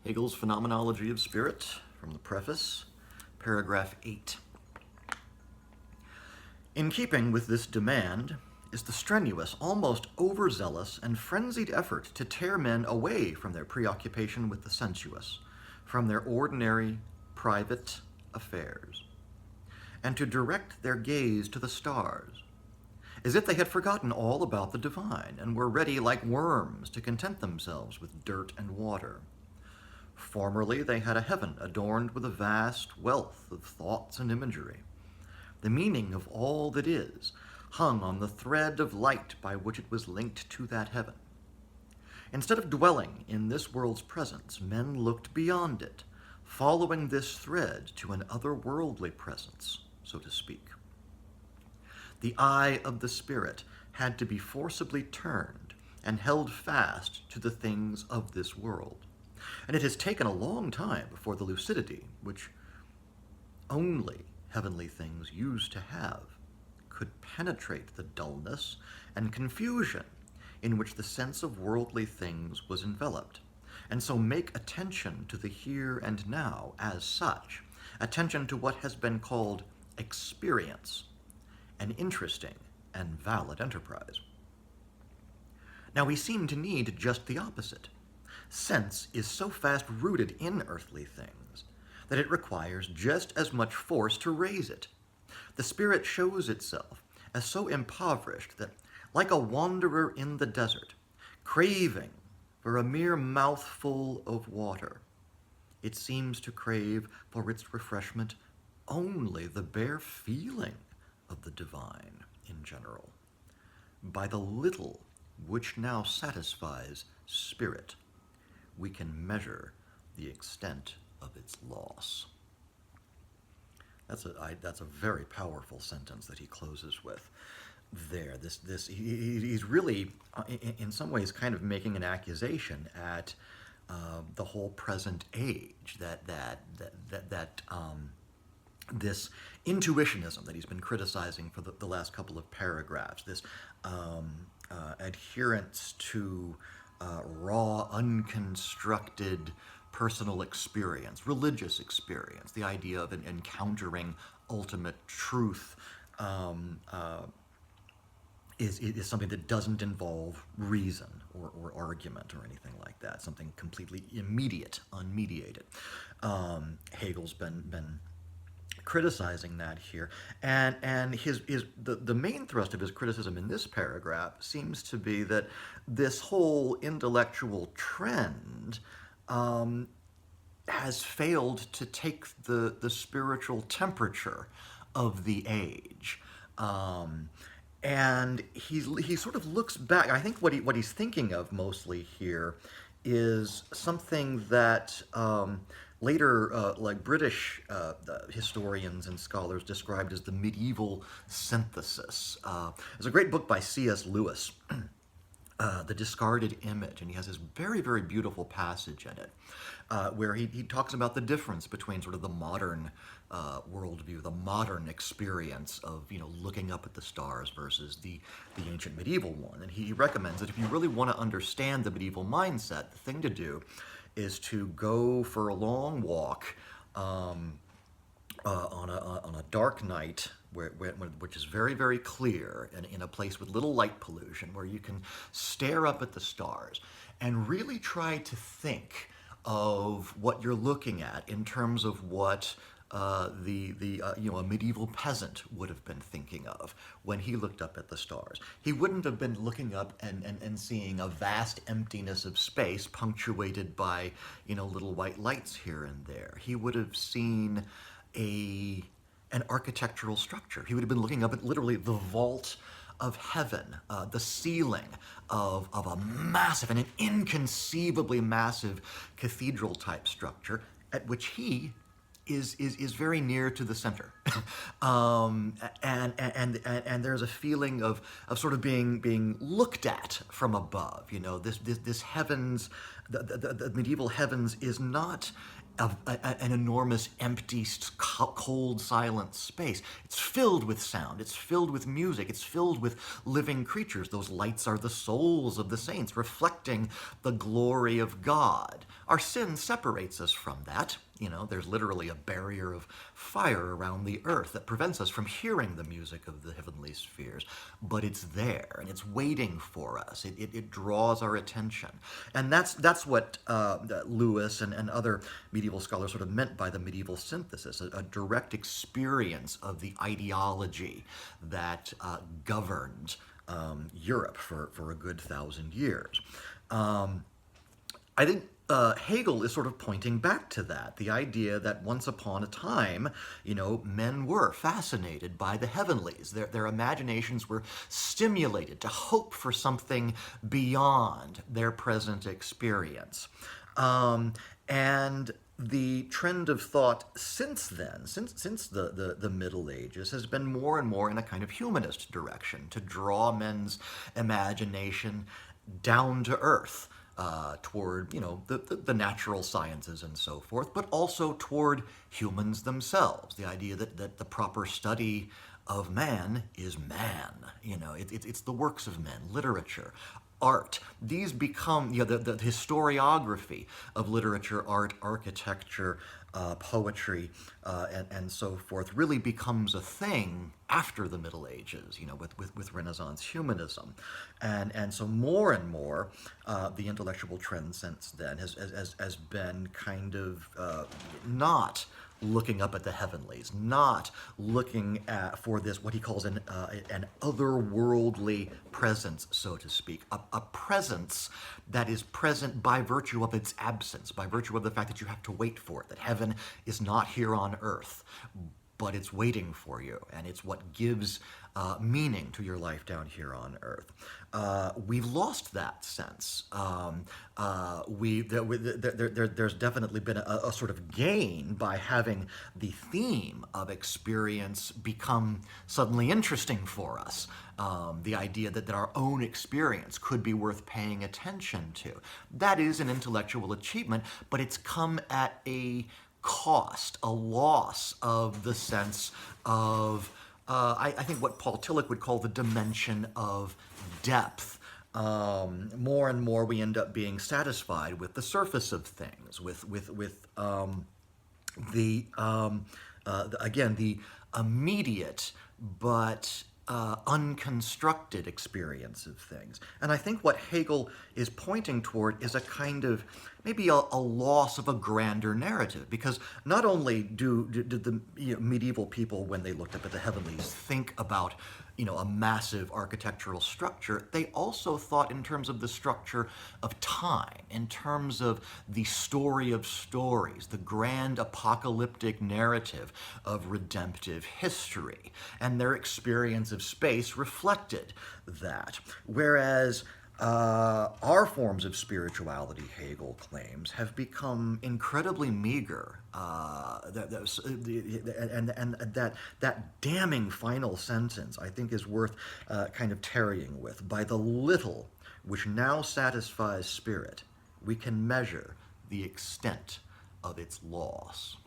Hegel's Phenomenology of Spirit, from the preface, paragraph 8. In keeping with this demand is the strenuous, almost overzealous, and frenzied effort to tear men away from their preoccupation with the sensuous, from their ordinary, private affairs, and to direct their gaze to the stars, as if they had forgotten all about the divine and were ready, like worms, to content themselves with dirt and water. Formerly they had a heaven adorned with a vast wealth of thoughts and imagery. The meaning of all that is hung on the thread of light by which it was linked to that heaven. Instead of dwelling in this world's presence, men looked beyond it, following this thread to an otherworldly presence, so to speak. The eye of the spirit had to be forcibly turned and held fast to the things of this world. And it has taken a long time before the lucidity, which only heavenly things used to have, could penetrate the dullness and confusion in which the sense of worldly things was enveloped, and so make attention to the here and now as such, attention to what has been called experience, an interesting and valid enterprise. Now we seem to need just the opposite. Sense is so fast rooted in earthly things that it requires just as much force to raise it. The spirit shows itself as so impoverished that, like a wanderer in the desert, craving for a mere mouthful of water, it seems to crave for its refreshment only the bare feeling of the divine in general, by the little which now satisfies spirit, we can measure the extent of its loss. That's a very powerful sentence that he closes with there. He's really, in some ways, kind of making an accusation at the whole present age, this intuitionism that he's been criticizing for the last couple of paragraphs, this adherence to raw, unconstructed personal experience, religious experience, the idea of encountering ultimate truth is something that doesn't involve reason or argument or anything like that, something completely immediate, unmediated. Hegel's been criticizing that here, and the main thrust of his criticism in this paragraph seems to be that this whole intellectual trend has failed to take the spiritual temperature of the age. And he sort of looks back. I think what he's thinking of mostly here is something that later, like British historians and scholars described as the medieval synthesis. There's a great book by C.S. Lewis, The Discarded Image, and he has this very, very beautiful passage in it where he talks about the difference between sort of the modern worldview, the modern experience of looking up at the stars versus the ancient medieval one. And he recommends that if you really want to understand the medieval mindset, the thing to do is to go for a long walk on a dark night which is very, very clear, and in a place with little light pollution, where you can stare up at the stars and really try to think of what you're looking at in terms of what a medieval peasant would have been thinking of when he looked up at the stars. He wouldn't have been looking up and seeing a vast emptiness of space punctuated by little white lights here and there. He would have seen an architectural structure. He would have been looking up at literally the vault of heaven, the ceiling of a massive and an inconceivably massive cathedral-type structure at which he, is very near to the center, and there's a feeling of sort of being looked at from above. You know, this heavens, the medieval heavens is not an enormous, empty, cold, silent space. It's filled with sound. It's filled with music. It's filled with living creatures. Those lights are the souls of the saints, reflecting the glory of God. Our sin separates us from that. You know, there's literally a barrier of fire around the earth that prevents us from hearing the music of the heavenly spheres. But it's there, and it's waiting for us. It draws our attention. And that's what Lewis and other medieval scholars sort of meant by the medieval synthesis, a direct experience of the ideology that governed Europe for a good 1,000 years. I think Hegel is sort of pointing back to that, the idea that once upon a time, you know, men were fascinated by the heavenlies. Their imaginations were stimulated to hope for something beyond their present experience. And the trend of thought since then, since the Middle Ages, has been more and more in a kind of humanist direction, to draw men's imagination down to earth. Toward, you know, the natural sciences and so forth, but also toward humans themselves. The idea that the proper study of man is man. You know, it's the works of men, literature, art. These become, you know, the historiography of literature, art, architecture, poetry, and so forth really becomes a thing after the Middle Ages, you know, with Renaissance humanism. And so more and more, the intellectual trend since then has been kind of not looking up at the heavenlies, not looking for this, what he calls an otherworldly presence, so to speak, a presence that is present by virtue of its absence, by virtue of the fact that you have to wait for it, that heaven is not here on earth, but it's waiting for you, and it's what gives meaning to your life down here on earth. We've lost that sense. There's definitely been a sort of gain by having the theme of experience become suddenly interesting for us. The idea that our own experience could be worth paying attention to. That is an intellectual achievement, but it's come at a cost, a loss of the sense of, I think what Paul Tillich would call the dimension of depth. More and more we end up being satisfied with the surface of things, with again, the immediate but unconstructed experience of things. And I think what Hegel is pointing toward is a kind of, maybe a loss of a grander narrative, because not only did the medieval people, when they looked up at the heavenlies, think about a massive architectural structure, they also thought in terms of the structure of time, in terms of the story of stories, the grand apocalyptic narrative of redemptive history. And their experience of space reflected that. Whereas our forms of spirituality, Hegel claims, have become incredibly meager. And that damning final sentence, I think, is worth kind of tarrying with. By the little which now satisfies spirit, we can measure the extent of its loss.